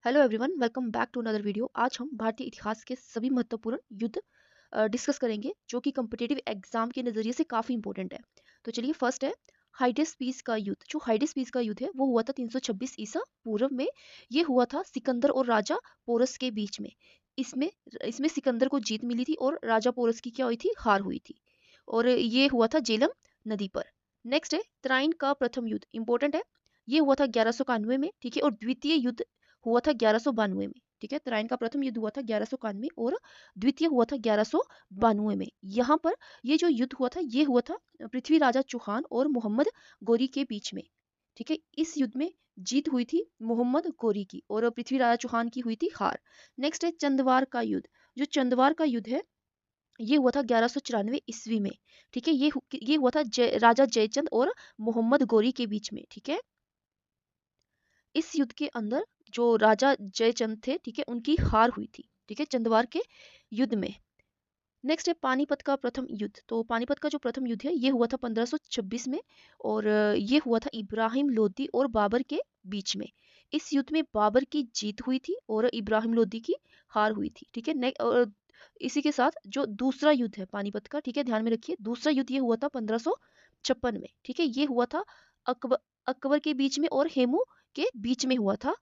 Hello everyone, welcome back to another video. आज हम भारतीय इतिहास के सभी महत्वपूर्ण युद्ध डिस्कस करेंगे जो कि कॉम्पिटिटिव एग्जाम के नज़रिए से काफ़ी इंपॉर्टेंट है। तो चलिए, फर्स्ट है हाइडेस पीस का युद्ध। जो हाइडेस पीस का युद्ध है वो हुआ था 326 ईसा पूर्व में। ये हुआ था सिकंदर और राजा पोरस के बीच में। इसमें इसमें सिकंदर को जीत मिली थी और राजा पोरस की क्या हुई थी, हार हुई थी। और ये हुआ था झेलम नदी पर। नेक्स्ट है त्राइन का प्रथम युद्ध, इंपॉर्टेंट है। ये हुआ था 1191 में, ठीक है। और द्वितीय युद्ध हुआ था 1192 में, ठीक है। तराइन का प्रथम युद्ध हुआ था 1191 और द्वितीय हुआ था 1192 में। यहाँ पर ये जो युद्ध हुआ था ये हुआ था पृथ्वी राजा चौहान और मोहम्मद गोरी के बीच में, ठीक है। इस युद्ध में जीत हुई थी मोहम्मद गोरी की और पृथ्वी राजा चौहान की हुई थी हार। नेक्स्ट है चंदवार का युद्ध। जो चंदवार का युद्ध है ये हुआ था 1194 ईस्वी में, ठीक है। ये हुआ था राजा जयचंद और मोहम्मद गोरी के बीच में, ठीक है। इस युद्ध के अंदर जो राजा जयचंद थे, ठीक है, उनकी हार हुई थी, ठीक है, चंदवार के युद्ध में। नेक्स्ट है पानीपत का प्रथम युद्ध। तो पानीपत का जो प्रथम युद्ध है ये हुआ था 1526 में और ये हुआ था इब्राहिम लोदी और बाबर के बीच में। इस युद्ध में बाबर की जीत हुई थी और इब्राहिम लोदी की हार हुई थी, ठीक है। और इसी के साथ जो दूसरा युद्ध है पानीपत का, ठीक है, ध्यान में रखिए, दूसरा युद्ध ये हुआ था 1556 में, ठीक है। ये हुआ था अकबर अकबर के बीच में और हेमू के बीच में हुआ था।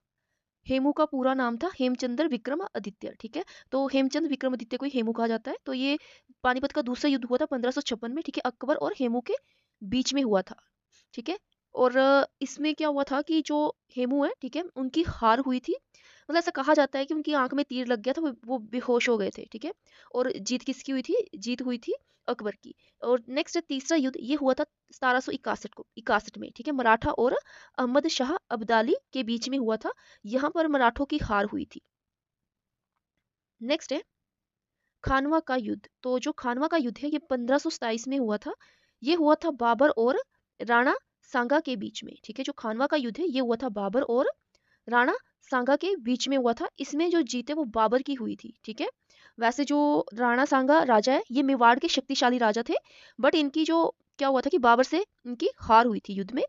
हेमू का पूरा नाम था हेमचंद्र विक्रमादित्य, ठीक है। तो हेमचंद विक्रमादित्य को ही हेमू कहा जाता है। तो ये पानीपत का दूसरा युद्ध हुआ था 1556 में, ठीक है, अकबर और हेमू के बीच में हुआ था, ठीक है। और इसमें क्या हुआ था कि जो हेमू है, ठीक है, उनकी हार हुई थी। मतलब ऐसा कहा जाता है कि उनकी आंख में तीर लग गया था, वो बेहोश हो गए थे, ठीक है। और जीत किसकी हुई थी? जीत हुई थी अकबर की। और नेक्स्ट तीसरा युद्ध ये हुआ था 1761 में, ठीक है, मराठा और अहमद शाह अब्दाली के बीच में हुआ था। यहाँ पर मराठों की हार हुई थी। नेक्स्ट है खानवा का युद्ध। तो जो खानवा का युद्ध है ये 1527 में हुआ था। ये हुआ था बाबर और राणा सांगा के बीच में, ठीक है। जो खानवा का युद्ध है ये हुआ था बाबर और राणा सांगा के बीच में हुआ था। इसमें जो जीत है वो बाबर की हुई थी, ठीक है। वैसे जो राणा सांगा राजा है ये मेवाड़ के शक्तिशाली राजा थे, बट इनकी जो क्या हुआ था कि बाबर से इनकी हार हुई थी युद्ध में।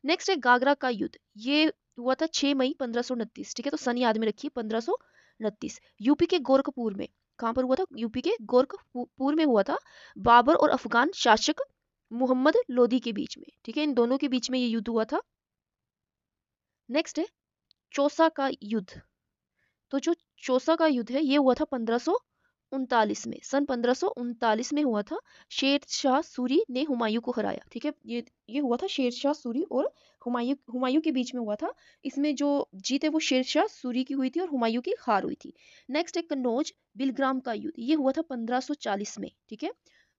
नेक्स्ट है गागरा का युद्ध। ये हुआ था 6 मई 1529, ठीक है। तो सन याद में रखिए 1529। यूपी के गोरखपुर में। कहाँ पर हुआ था? यूपी के गोरखपुर में हुआ था। बाबर और अफगान शासक मोहम्मद लोदी के बीच में, ठीक है। इन दोनों के बीच में ये युद्ध हुआ था। नेक्स्ट है चौसा का युद्ध। तो जो चौसा का युद्ध है ये हुआ था 1539 में, सन 1539 में हुआ था। शेर शाह सूरी ने हुमायूं को हराया, ठीक है। ये हुआ था शेर शाह सूरी और हुमायूं के बीच में हुआ था। इसमें जो जीत है वो शेर शाह सूरी की हुई थी और हुमायूं की हार हुई थी। नेक्स्ट है कन्नौज बिलग्राम का युद्ध। ये हुआ था 1540 में, ठीक है,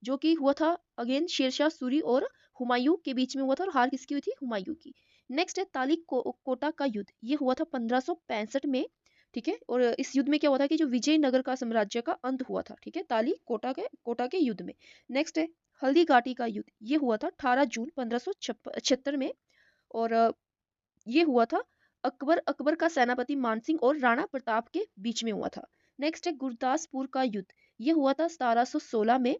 जो कि हुआ था अगेन शेर शाह सूरी और हुमायूं के बीच में हुआ था और हार किसकी हुई थी? हुमायूं की। नेक्स्ट है कोटा का युद्ध। ये हुआ था 1565 में, ठीक है। और इस युद्ध में क्या हुआ था कि जो विजयनगर का साम्राज्य का अंत हुआ था, ठीक है, कोटा के युद्ध में। नेक्स्ट है हल्दी घाटी का युद्ध। ये हुआ था 18 जून 1576 में और ये हुआ था अकबर का सेनापति मानसिंह और राणा प्रताप के बीच में हुआ था। नेक्स्ट है गुरदासपुर का युद्ध। ये हुआ था 1716 में,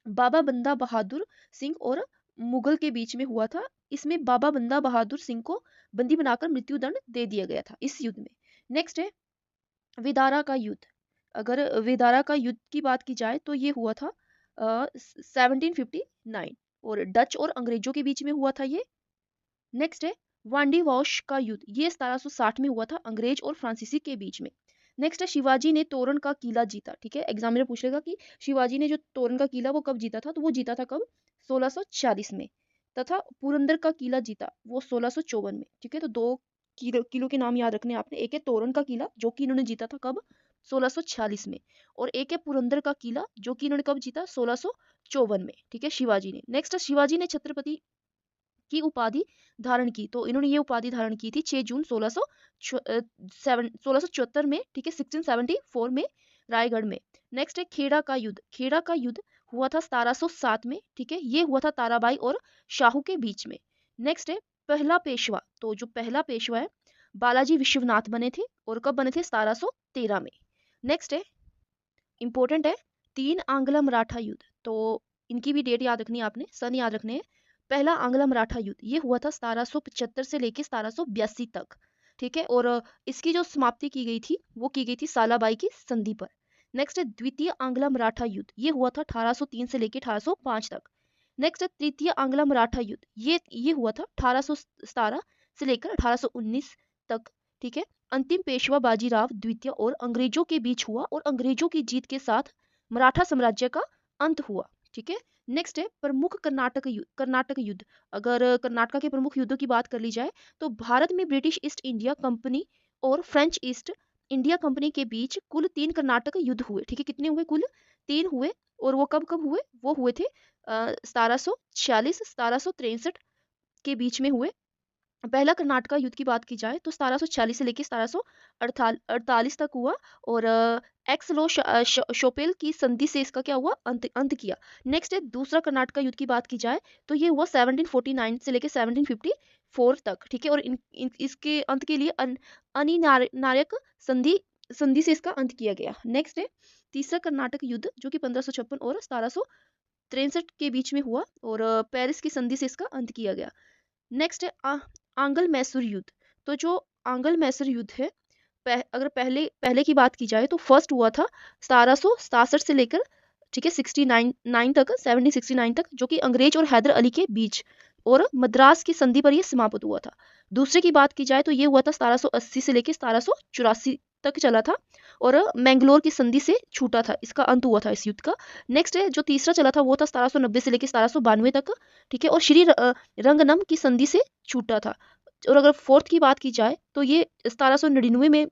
बाबा बंदा बहादुर सिंह और मुगल के बीच में हुआ था। इसमें बाबा बंदा बहादुर सिंह को बंदी बनाकर मृत्युदंड दे दिया गया था इस युद्ध में। नेक्स्ट है विदारा का युद्ध। अगर विदारा का युद्ध की बात की जाए तो ये हुआ था 1759 और डच और अंग्रेजों के बीच में हुआ था ये। नेक्स्ट है वांडी वॉश का युद्ध। ये 1760 में हुआ था अंग्रेज और फ्रांसीसी के बीच में। नेक्स्ट है शिवाजी ने तोरण का किला जीता, ठीक है। एग्जामिनर पूछ लेगा कि शिवाजी ने जो तोरण का किला वो कब जीता था, तो वो जीता था कब? 1640 में। तथा पुरंदर का किला जीता वो 1654 में, ठीक है। तो दो किलो के नाम याद रखने आपने। एक है तोरण का किला जो कि इन्होंने जीता था कब? 1646 में। और एक है पुरंदर का किला जो कि इन्होंने कब जीता? 1654 में, ठीक है, शिवाजी ने। नेक्स्ट शिवाजी ने छत्रपति की उपाधि धारण की। तो इन्होंने ये उपाधि धारण की थी 6 जून 1674 में, ठीक है, 1674 में रायगढ़ में। नेक्स्ट है खेड़ा का युद्ध। खेड़ा का युद्ध हुआ था 1707 में, ठीक है। ये हुआ था ताराबाई और शाहू के बीच में। नेक्स्ट है पहला पेशवा। तो जो पहला पेशवा है बालाजी विश्वनाथ बने थे और कब बने थे? 1713 में। नेक्स्ट है इंपॉर्टेंट है तीन आंग्ल मराठा युद्ध। तो इनकी भी डेट याद रखनी है आपने, सन याद रखने हैं। पहला आंग्ल मराठा युद्ध ये हुआ था 1775 से लेकर 1782 तक, ठीक है। और इसकी जो समाप्ति की गई थी वो की गई थी सालाबाई की संधि पर। नेक्स्ट है द्वितीय आंग्ल मराठा युद्ध, ये हुआ था 1803 से लेकर 1805 तक। नेक्स्ट है तृतीय आंग्ल मराठा युद्ध, ये हुआ था 1817 से लेकर 1819 तक। ठीक है। अंतिम पेशवा बाजीराव द्वितीय और अंग्रेजों के बीच हुआ और अंग्रेजों की जीत के साथ मराठा साम्राज्य का अंत हुआ। ठीक है। नेक्स्ट है प्रमुख कर्नाटक युद्ध। अगर कर्नाटक के प्रमुख युद्धों की बात कर ली जाए तो भारत में ब्रिटिश ईस्ट इंडिया कंपनी और फ्रेंच ईस्ट इंडिया कंपनी के बीच कुल 3 कर्नाटक युद्ध हुए। ठीक है। कितने हुए? कुल 3 हुए। और वो कब कब हुए? वो हुए थे 1746 1763 के बीच में हुए। पहला कर्नाटक युद्ध की बात की जाए तो 1746 से लेकर 1748 तक हुआ। और एक्सलो शोपेल की संधि से इसका क्या हुआ? अंत किया। नेक्स्ट है दूसरा कर्नाटक युद्ध की बात की जाए तो ये हुआ 1749 से लेकर 1754 तक। ठीक है। और इसके अंत के लिए अनिर्णायक संधि से इसका अंत किया गया। नेक्स्ट है तीसरा कर्नाटक युद्ध जो कि 1556 और 1763 के बीच में हुआ और पेरिस की संधि से इसका अंत किया गया। नेक्स्ट है आंग्ल मैसूर युद्ध। तो जो आंग्ल मैसूर युद्ध है, अगर पहले की बात की जाए तो फर्स्ट हुआ था 1767 से लेकर, ठीक है, 69 तक, 1769 तक, जो कि अंग्रेज और हैदर अली के बीच और मद्रास की संधि पर यह समाप्त हुआ था। दूसरे की बात की जाए तो ये हुआ था 1780 से लेकर 1784 तक चला था और मैंगलोर की संधि से छूटा था, इसका अंत हुआ था इस युद्ध का। नेक्स्ट है जो तीसरा चला था वो था 1790 से लेकर 1792 तक। ठीक है। और श्री रंगनम की संधि से छूटा था। और अगर फोर्थ की बात की जाए तो ये 1799 में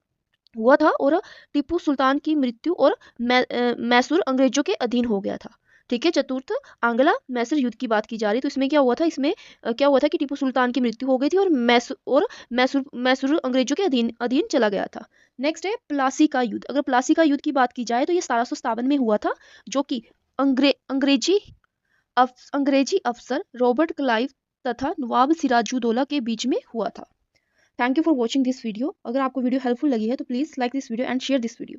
हुआ था और टीपू सुल्तान की मृत्यु और मैसूर अंग्रेजों के अधीन हो गया था। ठीक है। चतुर्थ आंग्ला मैसूर युद्ध की बात की जा रही तो इसमें क्या हुआ था? इसमें क्या हुआ था कि टीपू सुल्तान की मृत्यु हो गई थी और मैसूर अंग्रेजों के अधीन चला गया था। नेक्स्ट है प्लासी का युद्ध। अगर प्लासी का युद्ध की बात की जाए तो ये 1757 में हुआ था, जो कि अंग्रेजी अफसर रॉबर्ट क्लाइव तथा नवाब सिराजुद्दौला के बीच में हुआ था। Thank you for watching this video. अगर आपको वीडियो हेल्पफुल लगी है तो please like this video and share this video.